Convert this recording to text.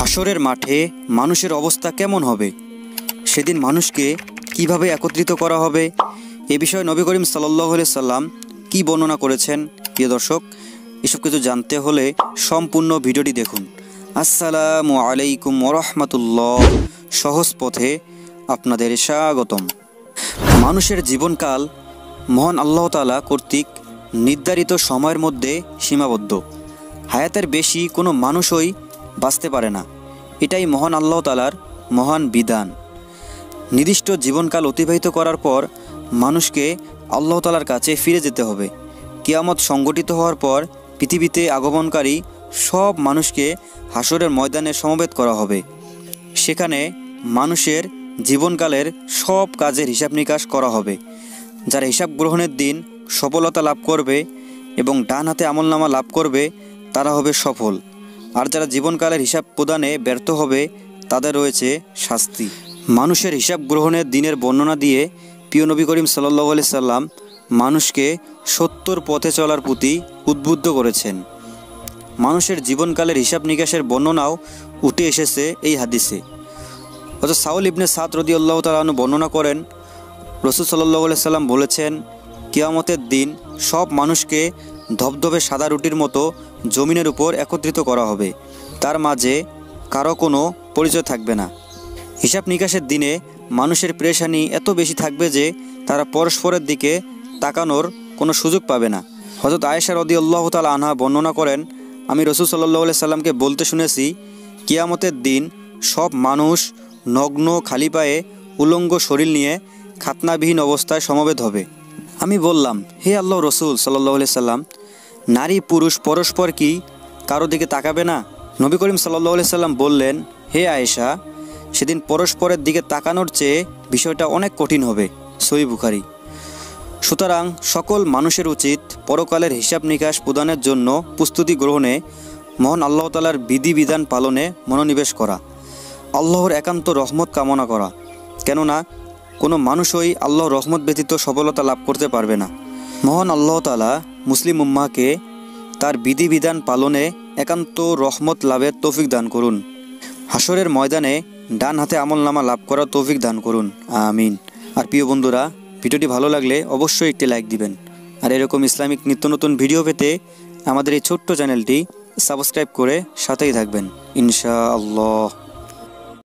হাসরের মাঠে মানুষের অবস্থা কেমন হবে, সেদিন মানুষকে কিভাবে একত্রিত করা হবে, এ বিষয়ে নবী করিম সাল্লাল্লাহু আলাইহি সাল্লাম কি বর্ণনা করেছেন। প্রিয় দর্শক, এসব কিছু জানতে হলে সম্পূর্ণ ভিডিওটি দেখুন। আসসালামু আলাইকুম ওয়া রাহমাতুল্লাহ। সহজ পথে আপনাদের স্বাগতম। মানুষের জীবনকাল মহান আল্লাহ তাআলা কর্তৃক নির্ধারিত সময়ের মধ্যে সীমাবদ্ধ। হায়াতের বেশি কোনো মানুষই বাঁচতে পারে না। এটাই মহান আল্লাহ তাআলার মহান বিধান। নির্দিষ্ট জীবনকাল অতিবাহিত করার পর মানুষকে আল্লাহ তাআলার কাছে ফিরে যেতে হবে। কিয়ামত সংগঠিত হওয়ার পর পৃথিবীতে আগমনকারী সব মানুষকে হাসরের ময়দানে সমবেত করা হবে। সেখানে মানুষের জীবনকালের সব কাজের হিসাব নিকাশ করা হবে। যারা হিসাব গ্রহণের দিন সফলতা লাভ করবে এবং ডান হাতে আমলনামা লাভ করবে তারা হবে সফল, আর যারা জীবনকালের হিসাব প্রদানে ব্যর্থ হবে তাদের রয়েছে শাস্তি। মানুষের হিসাব গ্রহণের দিনের বর্ণনা দিয়ে প্রিয় নবী করিম সাল্লাল্লাহু আলাইহি সাল্লাম মানুষকে সত্যর পথে চলার প্রতি উদ্বুদ্ধ করেছেন। মানুষের জীবনকালের হিসাব নিকাশের বর্ণনাও উঠে এসেছে এই হাদিসে। অথচ সাউল ইবনে সাদ রাদিয়াল্লাহু তাআলা আনহু বর্ণনা করেন, রাসূল সাল্লাল্লাহু আলাইহি সাল্লাম বলেছেন, কিয়ামতের দিন সব মানুষকে ধবধবে সাদা রুটির মতো জমিনের উপর একত্রিত করা হবে। তার মাঝে কারো কোনো পরিচয় থাকবে না। হিসাব নিকাশের দিনে মানুষের পেরেশানি এত বেশি থাকবে যে তারা পরস্পরের দিকে তাকানোর কোনো সুযোগ পাবে না। হযরত আয়েশা রাদিয়াল্লাহু তাআলা আনহা বর্ণনা করেন, আমি রাসূল সাল্লাল্লাহু আলাইহি সাল্লামকে বলতে শুনেছি, কিয়ামতের দিন সব মানুষ নগ্ন খালি পায়ে উলঙ্গ শরীর নিয়ে খাতনাবিহীন অবস্থায় সমবেত হবে। আমি বললাম, হে আল্লাহ রাসূল সাল্লাল্লাহু আলাইহি সাল্লাম, নারী পুরুষ পরস্পর কি কারো দিকে তাকাবে না? নবী করিম সাল্লাল্লাহু আলাইহি সাল্লাম বললেন, হে আয়েশা, সেদিন পরস্পরের দিকে তাকানোর চেয়ে বিষয়টা অনেক কঠিন হবে। সহিহ বুখারী। সুতরাং সকল মানুষের উচিত পরকালের হিসাব নিকাশ প্রদানের জন্য প্রস্তুতি গ্রহণে মহান আল্লাহ তাআলার বিধিবিধান পালনে মনোনিবেশ করা, আল্লাহর একান্ত রহমত কামনা করা। কেননা কোনো মানুষই আল্লাহর রহমত ব্যতীত সফলতা লাভ করতে পারবে না। মহান আল্লাহ তাআলা মুসলিম উম্মাহকে তার বিধিবিধান পালনে একান্ত রহমত লাভের তৌফিক দান করুন। হাসরের ময়দানে ডান হাতে আমলনামা লাভ করার তৌফিক দান করুন, আমিন। আর প্রিয় বন্ধুরা, ভিডিওটি ভালো লাগলে অবশ্যই একটি লাইক দিবেন। আর এরকম ইসলামিক নিত্য নতুন ভিডিও পেতে আমাদের এই ছোট্ট চ্যানেলটি সাবস্ক্রাইব করে সাথেই থাকবেন ইনশাআল্লাহ।